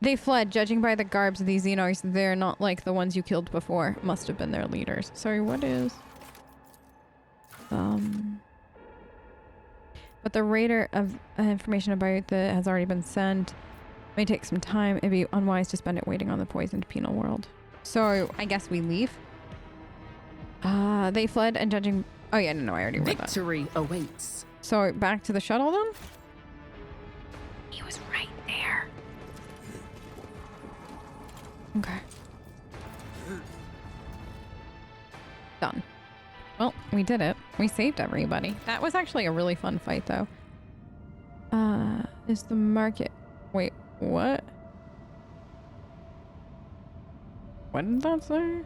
They fled. Judging by the garbs of these Xenos, they're not like the ones you killed before. Must have been their leaders. Sorry, what is... But the raider of information about that has already been sent. May take some time. It'd be unwise to spend it waiting on the poisoned penal world. So, I guess we leave. They fled and judging... Oh yeah, no, I already read that. Victory awaits. So, back to the shuttle then? He was right there. Okay. Done. Well, we did it. We saved everybody. That was actually a really fun fight, though. Is the market... Wait, what? What did that say?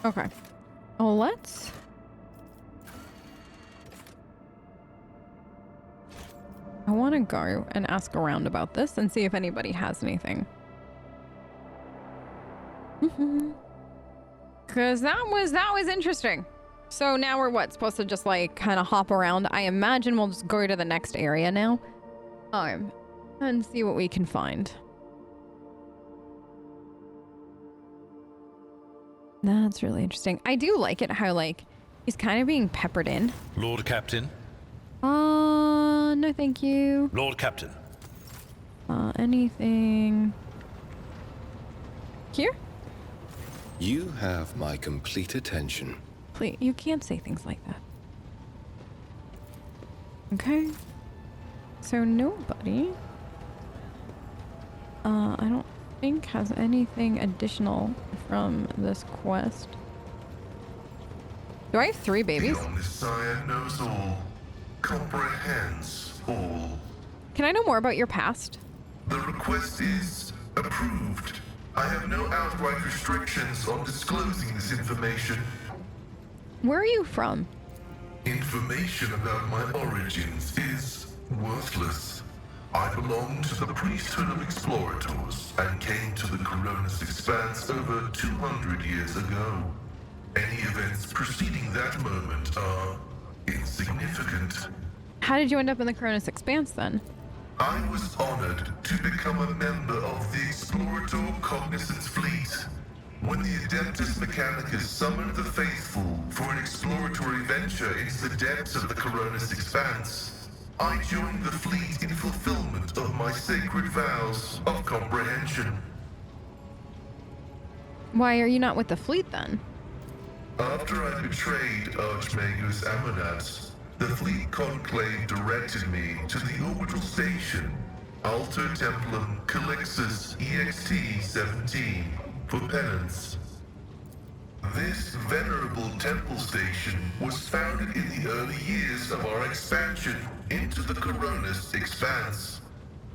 Okay. Well, let's... I want to go and ask around about this and see if anybody has anything. Because that was interesting. So now we're what? Supposed to just like kind of hop around. I imagine we'll just go to the next area now. And see what we can find. That's really interesting. I do like it how like he's kind of being peppered in. Lord Captain. No thank you. Lord Captain. Anything here? You have my complete attention. Please, you can't say things like that. Okay. So nobody, I don't think has anything additional from this quest. Do I have 3 babies? The Omnissiah knows all, comprehends all. Can I know more about your past? The request is approved. I have no outright restrictions on disclosing this information. Where are you from? Information about my origins is worthless. I belong to the priesthood of explorators and came to the Koronus Expanse over 200 years ago. Any events preceding that moment are insignificant. How did you end up in the Koronus Expanse then? I was honored to become a member of the Explorator Cognizance Fleet. When the Adeptus Mechanicus summoned the faithful for an exploratory venture into the depths of the Koronus Expanse, I joined the fleet in fulfillment of my sacred vows of comprehension. Why are you not with the fleet then? After I betrayed Archmagus Amonat, the fleet conclave directed me to the orbital station, Alter Templum Calixus EXT-17, for penance. This venerable temple station was founded in the early years of our expansion into the Koronus Expanse.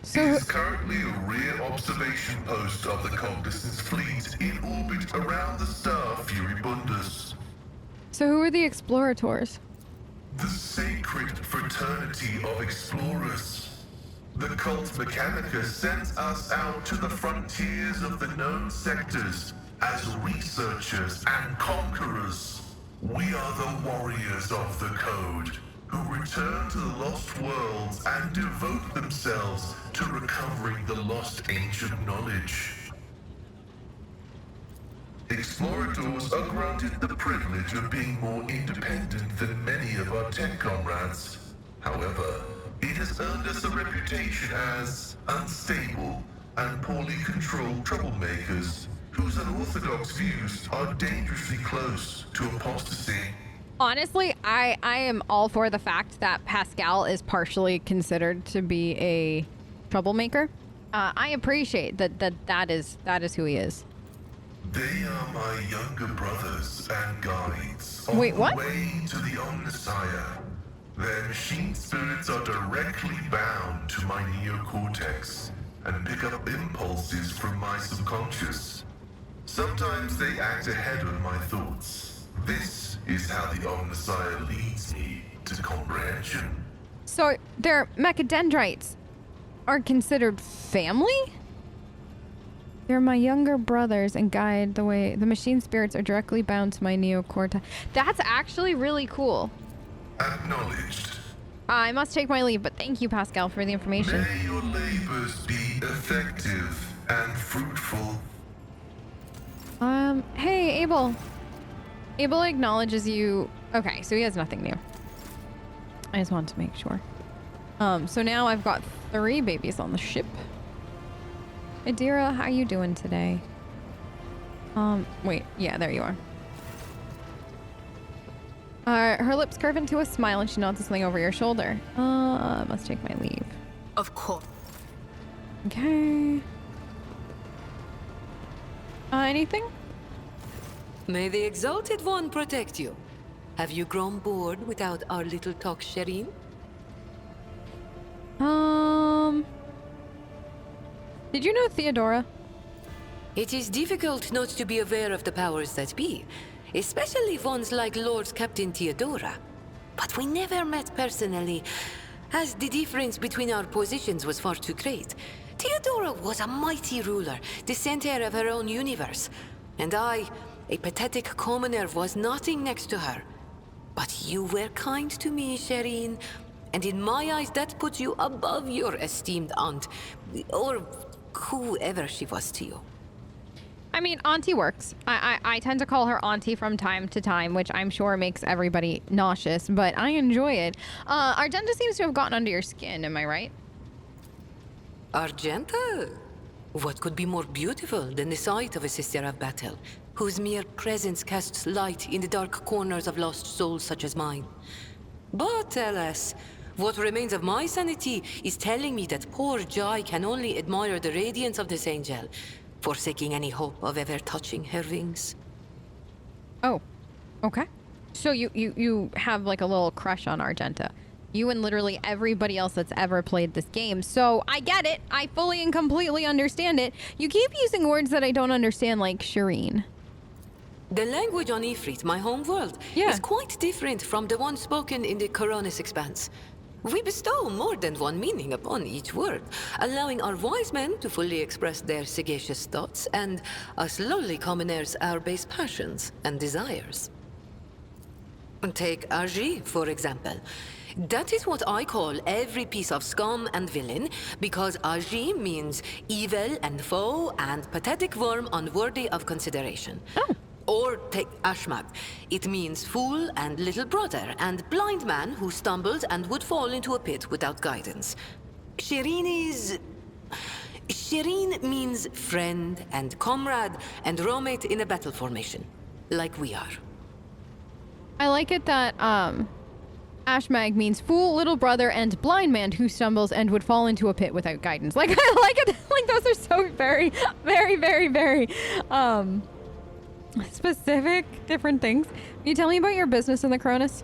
It is currently a rear observation post of the Cognizance fleet in orbit around the star Furibundus. So who are the explorators? The sacred fraternity of explorers. The cult Mechanica sends us out to the frontiers of the known sectors as researchers and conquerors. We are the warriors of the code, who return to the lost worlds and devote themselves to recovering the lost ancient knowledge. Explorators are granted the privilege of being more independent than many of our tech comrades. However, it has earned us a reputation as unstable and poorly controlled troublemakers whose unorthodox views are dangerously close to apostasy. Honestly, I am all for the fact that Pascal is partially considered to be a troublemaker. I appreciate that is who he is. They are my younger brothers and guides Wait, on what? the way to the Omnissiah. Their machine spirits are directly bound to my neocortex and pick up impulses from my subconscious. Sometimes they act ahead of my thoughts. This is how the Omnissiah leads me to comprehension. So their mechadendrites are considered family? They're my younger brothers and guide the way. The machine spirits are directly bound to my neocortex. That's actually really cool. Acknowledged. I must take my leave, but thank you, Pascal, for the information. May your labors be effective and fruitful. Hey, Abel. Abel acknowledges you. Okay, so he has nothing new. I just wanted to make sure. So now I've got 3 babies on the ship. Adira, how you doing today? Wait, yeah, there you are. Her lips curve into a smile and she nods something over your shoulder. Must take my leave. Of course. Okay. Anything? May the Exalted One protect you. Have you grown bored without our little talk, Shireen? Did you know Theodora? It is difficult not to be aware of the powers that be, especially ones like Lord Captain Theodora. But we never met personally, as the difference between our positions was far too great. Theodora was a mighty ruler, the center of her own universe, and I, a pathetic commoner, was nothing next to her. But you were kind to me, Shireen, and in my eyes that puts you above your esteemed aunt, or whoever she was to you. I mean, auntie works. I tend to call her auntie from time to time, which I'm sure makes everybody nauseous, but I enjoy it. Argenta seems to have gotten under your skin, am I right? Argenta? What could be more beautiful than the sight of a sister of battle, whose mere presence casts light in the dark corners of lost souls such as mine? But alas, what remains of my sanity is telling me that poor Jai can only admire the radiance of this angel, forsaking any hope of ever touching her wings. Oh, okay. So you have like a little crush on Argenta. You and literally everybody else that's ever played this game. So I get it. I fully and completely understand it. You keep using words that I don't understand, like Shireen. The language on Ifrit, my home world, is quite different from the one spoken in the Koronus Expanse. We bestow more than one meaning upon each word, allowing our wise men to fully express their sagacious thoughts, and us lowly commoners our base passions and desires. Take Agi, for example. That is what I call every piece of scum and villain, because Agi means evil and foe and pathetic worm unworthy of consideration. Oh. Or take Ashmak. It means fool and little brother, and blind man who stumbles and would fall into a pit without guidance. Shireen means friend and comrade and roommate in a battle formation, like we are. I like it that Ashmag means fool, little brother, and blind man who stumbles and would fall into a pit without guidance. Like, I like it. Like, those are so very, very, very, very specific, different things. Can you tell me about your business in the Koronus?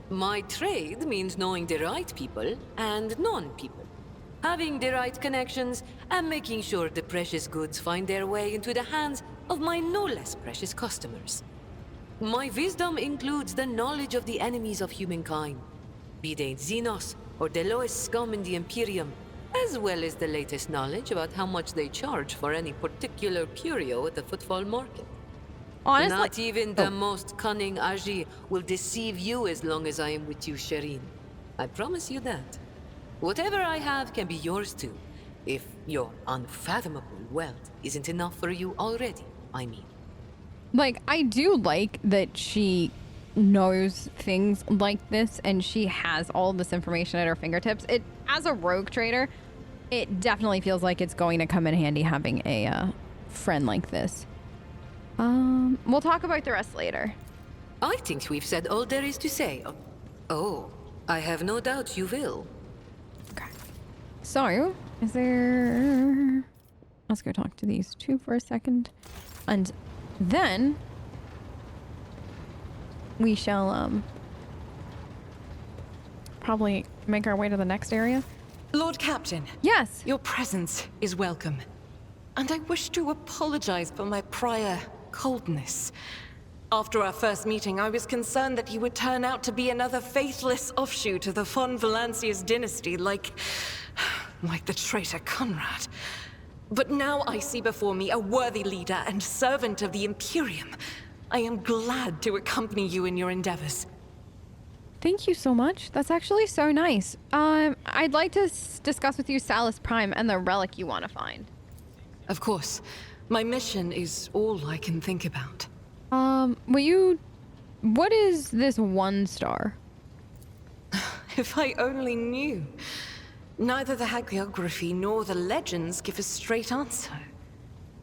My trade means knowing the right people and non-people. Having the right connections and making sure the precious goods find their way into the hands of my no less precious customers. My wisdom includes the knowledge of the enemies of humankind, be they Xenos or the lowest scum in the Imperium, as well as the latest knowledge about how much they charge for any particular curio at the footfall market. Honestly, Not even the most cunning Agi will deceive you as long as I am with you, Shireen. I promise you that. Whatever I have can be yours too, if your unfathomable wealth isn't enough for you already, I mean. like, I do like that she knows things like this and she has all this information at her fingertips. It, as a rogue trader, it definitely feels like it's going to come in handy having a friend like this. We'll talk about the rest later. I think we've said all there is to say. Oh, I have no doubt you will. Okay. So, is there... Let's go talk to these two for a second. And then we shall probably make our way to the next area. Lord Captain. Yes. Your presence is welcome. And I wish to apologize for my prior coldness. After our first meeting, I was concerned that he would turn out to be another faithless offshoot of the von Valancius dynasty, like the traitor Conrad. But now I see before me a worthy leader and servant of the Imperium. I am glad to accompany you in your endeavors. Thank you so much. That's actually so nice. I'd like to discuss with you Salus Prime and the relic you want to find. Of course. My mission is all I can think about. What is this 1 star? If I only knew. Neither the hagiography nor the legends give a straight answer.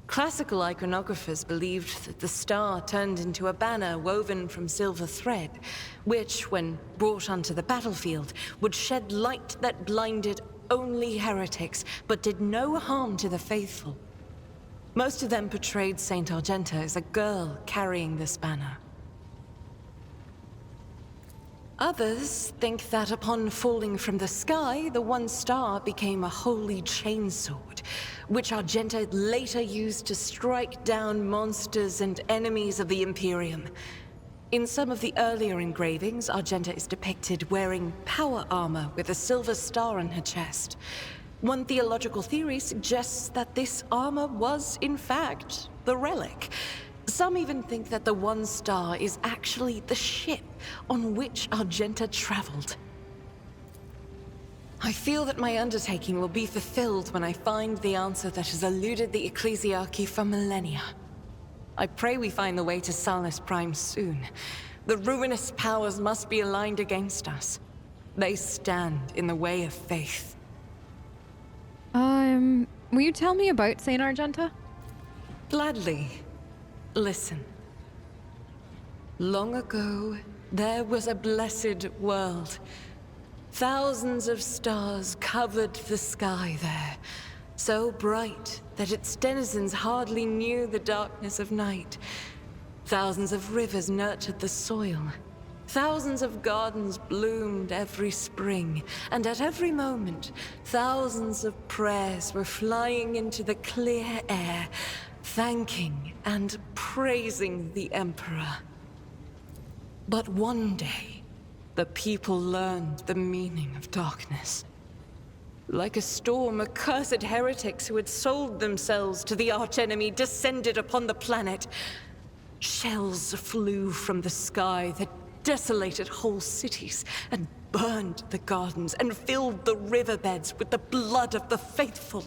Classical iconographers believed that the star turned into a banner woven from silver thread, which, when brought onto the battlefield, would shed light that blinded only heretics, but did no harm to the faithful. Most of them portrayed Saint Argenta as a girl carrying this banner. Others think that upon falling from the sky, the 1 star became a holy chainsword, which Argenta later used to strike down monsters and enemies of the Imperium. In some of the earlier engravings, Argenta is depicted wearing power armor with a silver star on her chest. One theological theory suggests that this armor was, in fact, the relic. Some even think that the 1 star is actually the ship on which Argenta traveled. I feel that my undertaking will be fulfilled when I find the answer that has eluded the Ecclesiarchy for millennia. I pray we find the way to Salus Prime soon. The ruinous powers must be aligned against us. They stand in the way of faith. Will you tell me about Saint Argenta? Gladly. Listen. Long ago, there was a blessed world. Thousands of stars covered the sky there, so bright that its denizens hardly knew the darkness of night. Thousands of rivers nurtured the soil. Thousands of gardens bloomed every spring, and at every moment, thousands of prayers were flying into the clear air, thanking and praising the Emperor. But one day, the people learned the meaning of darkness. Like a storm, accursed heretics who had sold themselves to the archenemy descended upon the planet. Shells flew from the sky that desolated whole cities and burned the gardens and filled the riverbeds with the blood of the faithful.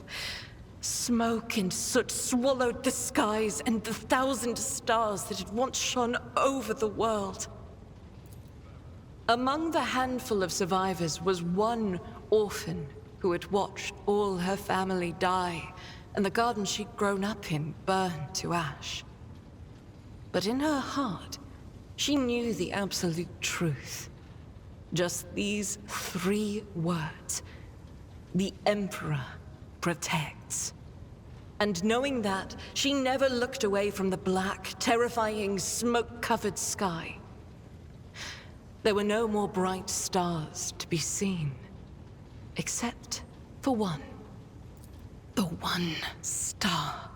Smoke and soot swallowed the skies and the 1,000 stars that had once shone over the world. Among the handful of survivors was one orphan who had watched all her family die, and the garden she'd grown up in burned to ash. But in her heart, she knew the absolute truth. Just these 3 words. The Emperor protects. And knowing that, she never looked away from the black, terrifying, smoke-covered sky. There were no more bright stars to be seen, except for one. The 1 star.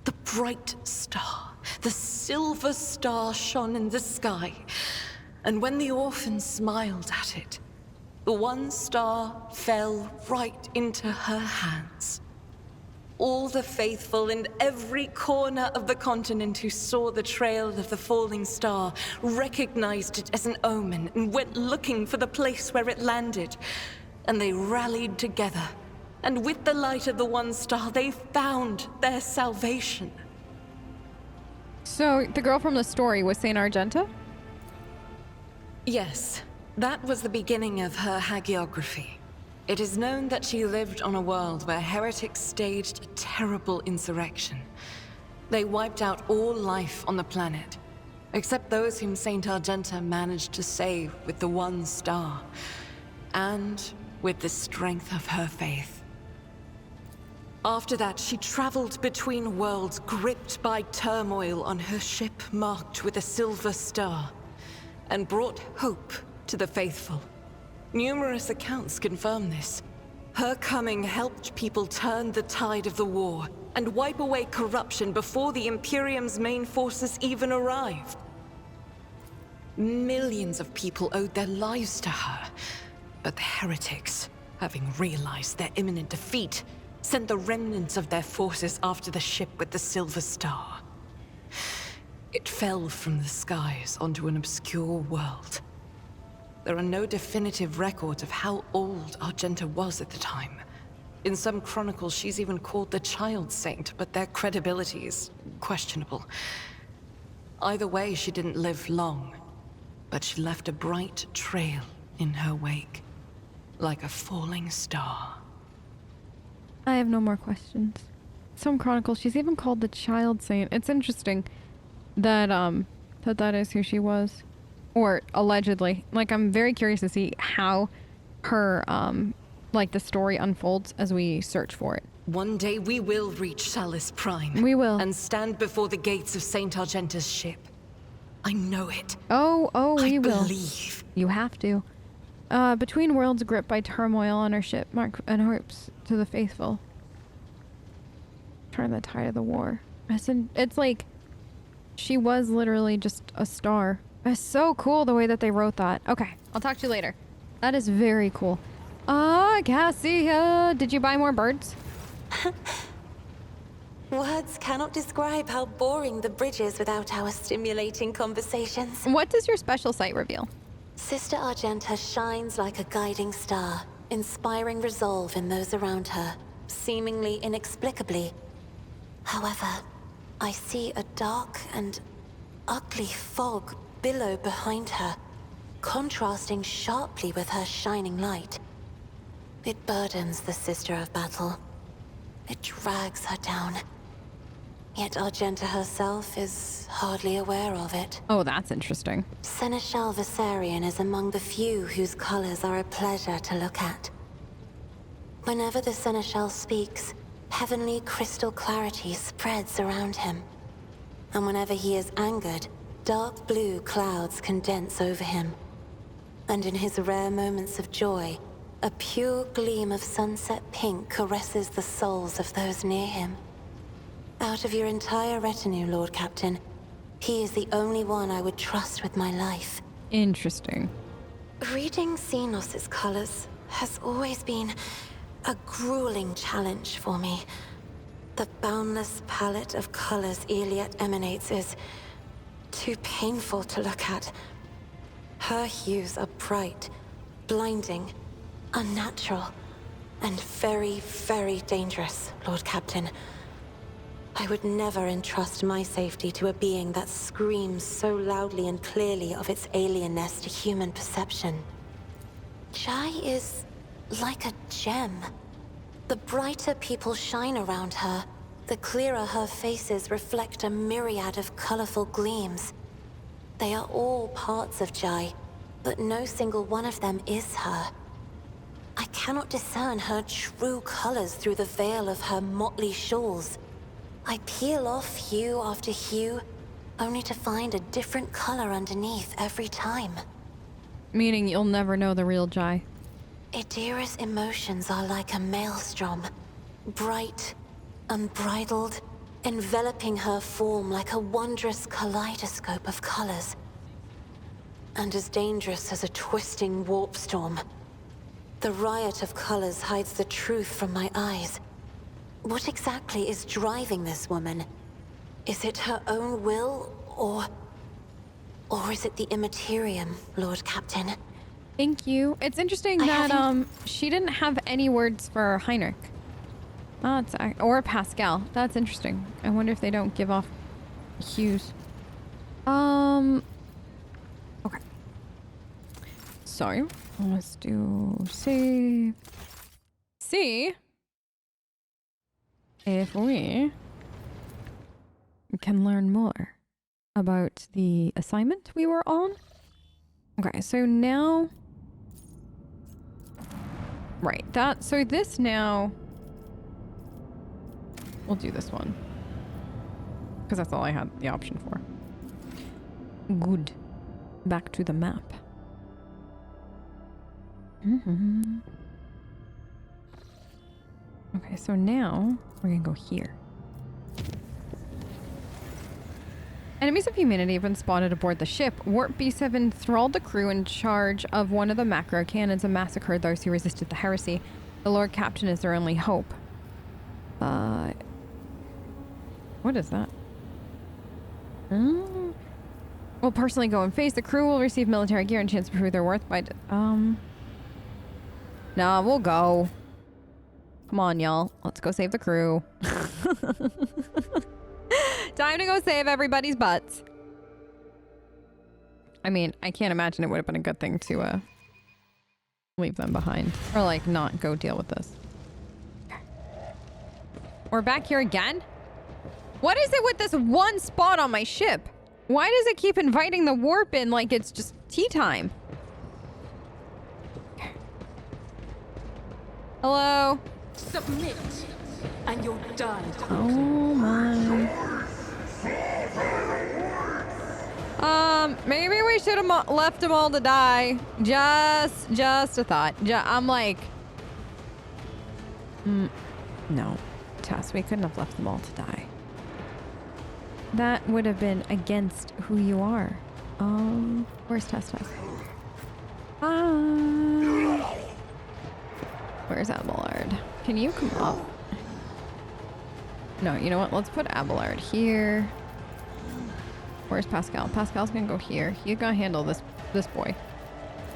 The bright star. The silver star shone in the sky. And when the orphan smiled at it, the 1 star fell right into her hands. All the faithful in every corner of the continent who saw the trail of the falling star recognized it as an omen and went looking for the place where it landed. And they rallied together. And with the light of the 1 star, they found their salvation. So, the girl from the story was Saint Argenta? Yes, that was the beginning of her hagiography. It is known that she lived on a world where heretics staged a terrible insurrection. They wiped out all life on the planet, except those whom Saint Argenta managed to save with the 1 star, and with the strength of her faith. After that, she traveled between worlds, gripped by turmoil on her ship marked with a silver star, and brought hope to the faithful. Numerous accounts confirm this. Her coming helped people turn the tide of the war and wipe away corruption before the Imperium's main forces even arrived. Millions of people owed their lives to her, but the heretics, having realized their imminent defeat, sent the remnants of their forces after the ship with the silver star. It fell from the skies onto an obscure world. there are no definitive records of how old Argenta was at the time. In some chronicles, she's even called the Child Saint, but their credibility is questionable. Either way, she didn't live long, but she left a bright trail in her wake, like a falling star. I have no more questions. Some chronicles, she's even called the Child Saint. It's interesting that that is who she was, or allegedly. Like, I'm very curious to see how her like the story unfolds as we search for it. One day we will reach Salus Prime. We will. And stand before the gates of Saint Argenta's ship. I know it. Oh, we will. I believe. You have to. Between worlds gripped by turmoil on her ship, Mark and hopes to the faithful. Turn the tide of the war. It's like she was literally just a star. It's so cool the way that they wrote that. Okay, I'll talk to you later. That is very cool. Cassia, did you buy more birds? Words cannot describe how boring the bridge is without our stimulating conversations. What does your special sight reveal? Sister Argenta shines like a guiding star, inspiring resolve in those around her, seemingly inexplicably. However, I see a dark and ugly fog billow behind her, contrasting sharply with her shining light. It burdens the Sister of Battle. It drags her down. Yet Argenta herself is hardly aware of it. Oh, that's interesting. Seneschal Viserion is among the few whose colors are a pleasure to look at. Whenever the Seneschal speaks, heavenly crystal clarity spreads around him. And whenever he is angered, dark blue clouds condense over him. And in his rare moments of joy, a pure gleam of sunset pink caresses the souls of those near him. Out of your entire retinue, Lord Captain, he is the only one I would trust with my life. Interesting. Reading Xenos' colors has always been a grueling challenge for me. The boundless palette of colors Iliad emanates is too painful to look at. Her hues are bright, blinding, unnatural, and very, very dangerous, Lord Captain. I would never entrust my safety to a being that screams so loudly and clearly of its alienness to human perception. Jai is like a gem. The brighter people shine around her, the clearer her faces reflect a myriad of colorful gleams. They are all parts of Jai, but no single one of them is her. I cannot discern her true colors through the veil of her motley shawls. I peel off hue after hue, only to find a different color underneath every time. Meaning you'll never know the real Jai. Idira's emotions are like a maelstrom, bright, unbridled, enveloping her form like a wondrous kaleidoscope of colors. And as dangerous as a twisting warp storm. The riot of colors hides the truth from my eyes. What exactly is driving this woman? Is it her own will, or is it the Immaterium, Lord Captain? Thank you. It's interesting that she didn't have any words for Heinrich. Or Pascal. That's interesting. I wonder if they don't give off hues. Okay. So, let's do save. See if we can learn more about the assignment we were on. Okay, so now... Right, so this now... We'll do this one. Because that's all I had the option for. Good. Back to the map. Okay, so now we're gonna go here. Enemies of humanity have been spotted aboard the ship. Warp beasts have enthralled the crew in charge of one of the macro cannons and massacred those who resisted the heresy. The Lord Captain is their only hope. What is that? will personally go and face. The crew will receive military gear and chance to prove their worth by... Nah, we'll go. Come on, y'all. Let's go save the crew. Time to go save everybody's butts. I mean, I can't imagine it would have been a good thing to leave them behind. Or like not go deal with this. We're back here again? What is it with this one spot on my ship? Why does it keep inviting the warp in like it's just tea time? Hello? Submit, and you'll die. Oh my. Maybe we should have left them all to die. Just a thought. I'm like... no. Tess, we couldn't have left them all to die. That would have been against who you are. Where's Tess? Where's Abelard? Can you come up? No, you know what? Let's put Abelard here. Where's Pascal? Pascal's gonna go here. You gotta handle this boy.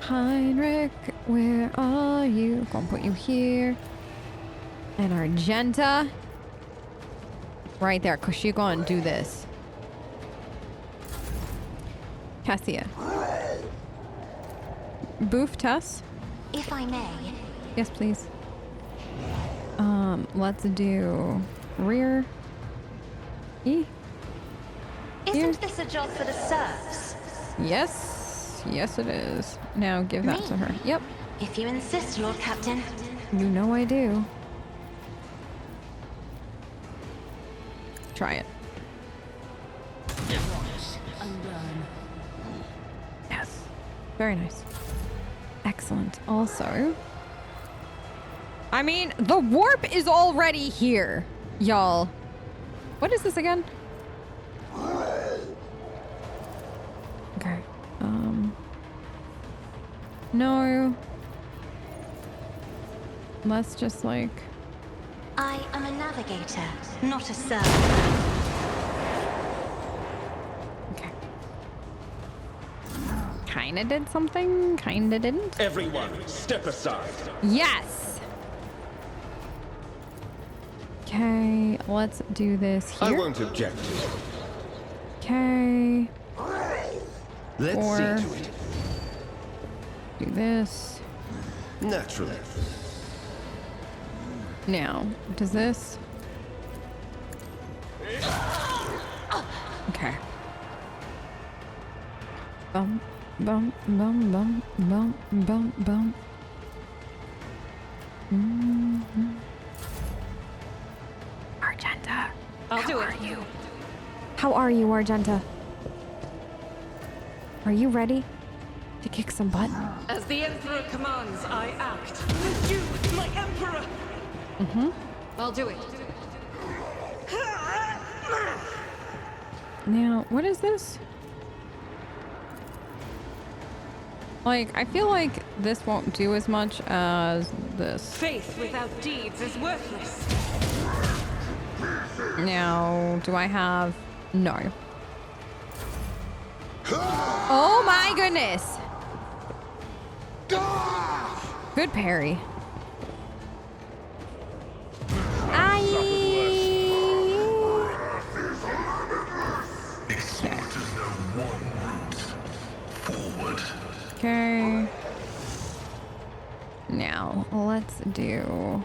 Heinrich, where are you? Gonna put you here. And Argenta. Right there, cause she's gonna do this. Cassia. Boof Tess. If I may. Yes, please. Let's do rear. E. Isn't this a job for the serfs? Yes. Yes, it is. Now give that to her. Yep. If you insist, Lord Captain. You know I do. Try it. Yes. Very nice. Excellent. Also, I mean, the warp is already here, y'all. What is this again? Okay. No. Let's just like... I am a navigator, not a serf. Okay. Kinda did something, kinda didn't. Everyone, step aside. Yes! Okay, let's do this here. I won't object. Okay. Let's Or- see to it. Do this. Naturally. Now, does this... Okay. Bum, bum, bum, bum, bum, bum, bum. Argenta. I'll do it. How are you? How are you, Argenta? Are you ready to kick some butt? As the Emperor commands, I act. You, my Emperor! I'll do it. Now, what is this? Like, I feel like this won't do as much as this. Faith without deeds is worthless. Now, do I have... No. Oh my goodness! Good parry. Explorers know one route. Forward. Okay. Now, let's do...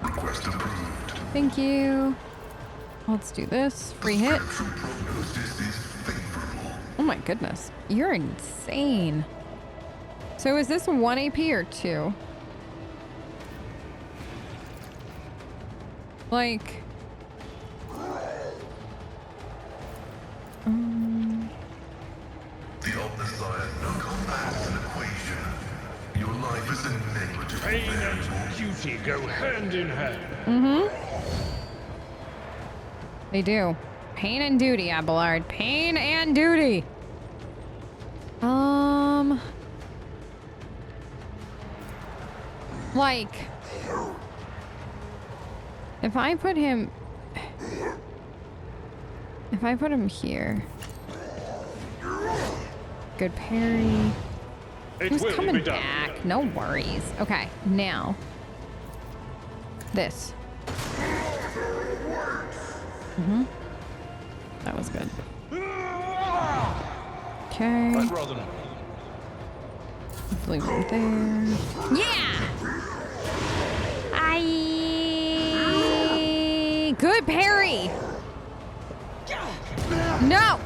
Request approved. Thank you. Let's do this. Free hit. True prognosis is favorable. Oh my goodness. You're insane. So is this 1 AP or 2? Like... The Omniscient, no combat is an equation. Your life is a negative Pain variable. and duty go hand in hand. They do. Pain and duty, Abelard. Pain and duty. Like, if I put him here, Good parry. It Who's will coming be done. back? No worries. Okay, now. This. That was good. Okay. I'd rather not. Leave it there. Yeah! Good parry! No!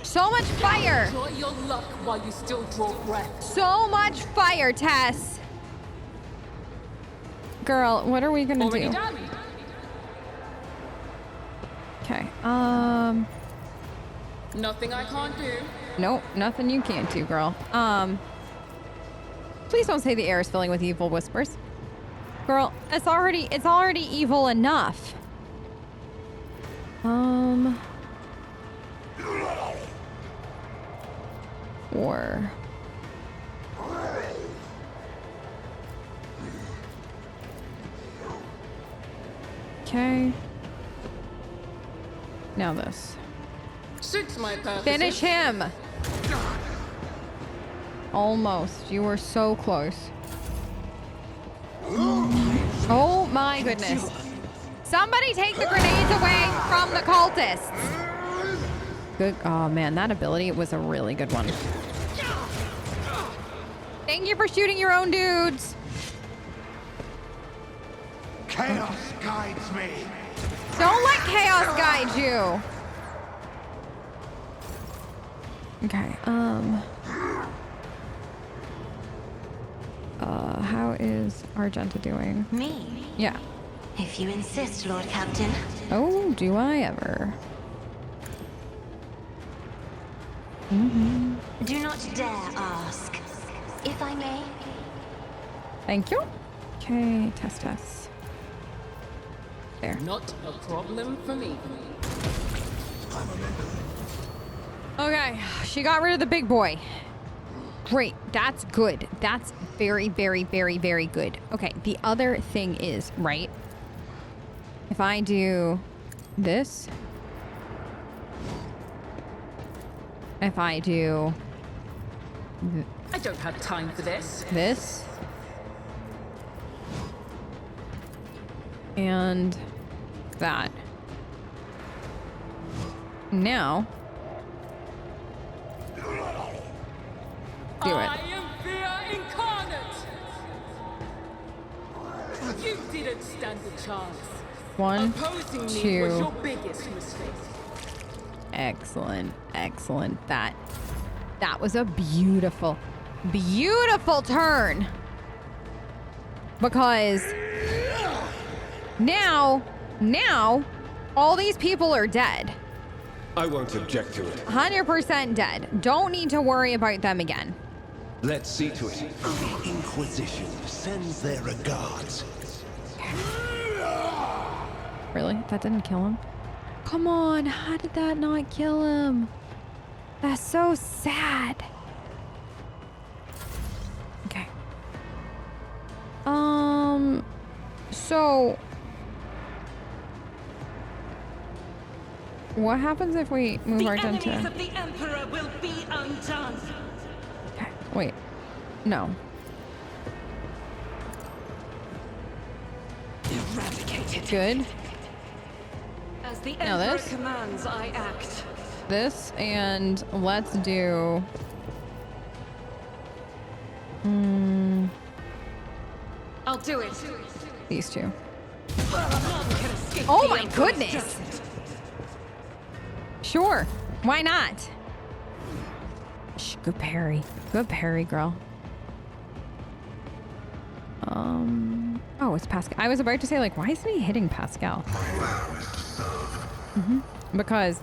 So much fire! Enjoy your luck while you still draw breath. So much fire, Tess! Girl, what are we gonna do? Done. Okay, Nothing I can't do. nope, nothing you can't do, girl. Please don't say the air is filling with evil whispers. Girl, it's already evil enough. Or okay. Now this. Suits my purpose. Finish him. Almost. You were so close. Oh my goodness. Somebody take the grenades away from the cultists. Good. Oh man, that ability was a really good one. Thank you for shooting your own dudes. Chaos guides me. Don't let chaos guide you. Okay, how is Argenta doing? Me? Yeah. If you insist, Lord Captain. Oh, do I ever? Do not dare ask. If I may. Thank you. Okay, test. There. Not a problem for me. Okay, she got rid of the big boy. Great, that's good. That's very, very, very, very good. Okay, the other thing is, right? If I do this, if I do I don't have time for this. this, and that. Now, do it. I am fear incarnate. You didn't stand a chance. One, Opposing me was two. your biggest mistake. Excellent. That was a beautiful, beautiful turn. Because now, all these people are dead. I won't object to it. 100% dead. Don't need to worry about them again. Let's see to it. The Inquisition sends their regards. Really? That didn't kill him? Come on, how did that not kill him? That's so sad. Okay. So what happens if we move our enemies Argenta? of the Emperor will be undone. Okay, wait. No. Eradicated. Good. As the Now Emperor this. commands, I act. This, and let's do I'll do it. these two. None can escape Oh the my Emperor's goodness. judgment. Sure. Why not? Shh, good parry. Good parry, girl. Oh, it's Pascal. I was about to say, like, why isn't he hitting Pascal? Because,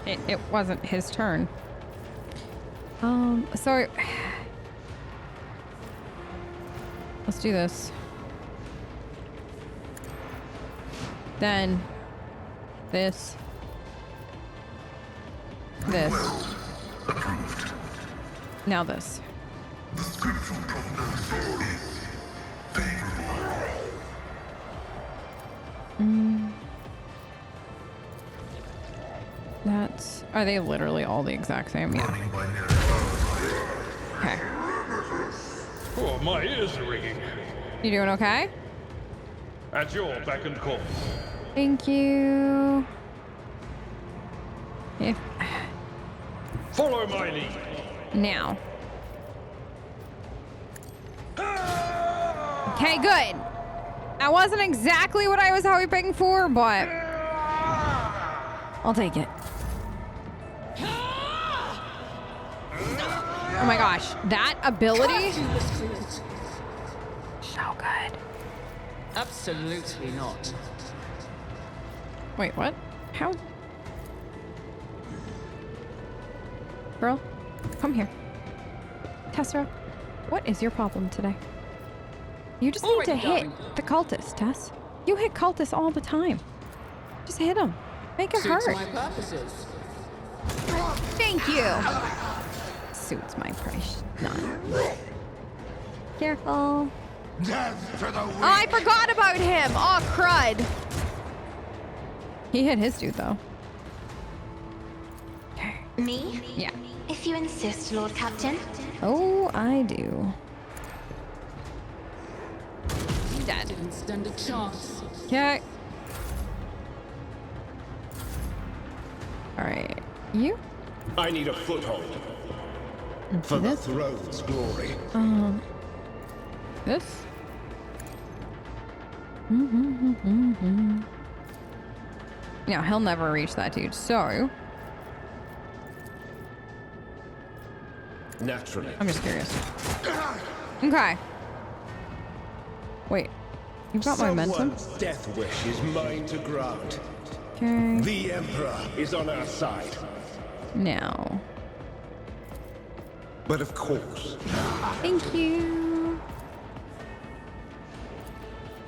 it wasn't his turn. So let's do this. Then this. Approved. Now this. The scriptural prognosis is favorable. That's... Are they literally all the exact same? Yeah. Running by nearly. Okay. Oh, my ears are ringing. You doing okay? At your beck and call. Thank you. If... Follow my lead. Now. Okay, good. That wasn't exactly what I was hoping for, but I'll take it. Oh my gosh, that ability. So good. Absolutely not. Wait, what? How? Girl, come here. Tessera, what is your problem today? You just need to hit the cultist, Tess. You hit cultists all the time. Just hit them. Make it hurt. Suits my purposes. Thank you. Suits my price. Not. Careful. Death to the Oh, I forgot about him. Oh, crud. He hit his dude, though. Okay. Me? Yeah. If you insist, Lord Captain. Oh, I do. Dead. Didn't stand a chance. Okay. Alright. You? I need a foothold. For the throne's glory. This? No, he'll never reach that dude, so... Naturally. I'm just curious. Okay. Wait. You've got momentum? Someone's death wish is mine to grant. Okay. The Emperor is on our side. Now. But of course. Thank you.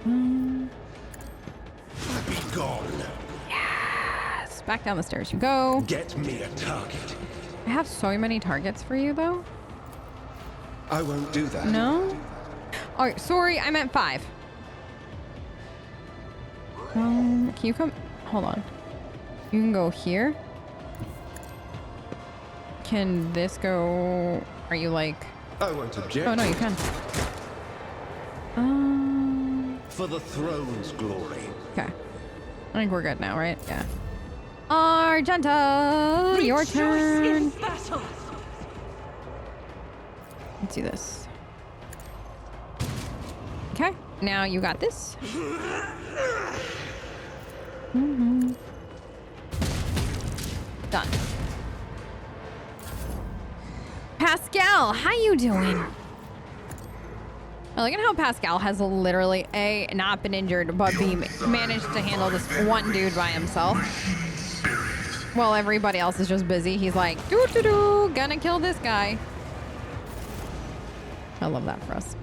Be gone. Yes. Back down the stairs you go. Get me a target. I have so many targets for you, though. I won't do that. No? Oh, sorry. I meant 5. Can you come? Hold on. You can go here. Can this go? Are you like? I won't object. Oh no, you can. For the throne's glory. Okay. I think we're good now, right? Yeah. Argenta, your turn. Let's do this. Okay. Now you got this. Done. Pascal, how you doing? Look at how Pascal has literally A, not been injured, but B, managed to handle this one dude by himself. While everybody else is just busy. He's like, doo-doo-doo, gonna kill this guy. I love that for us.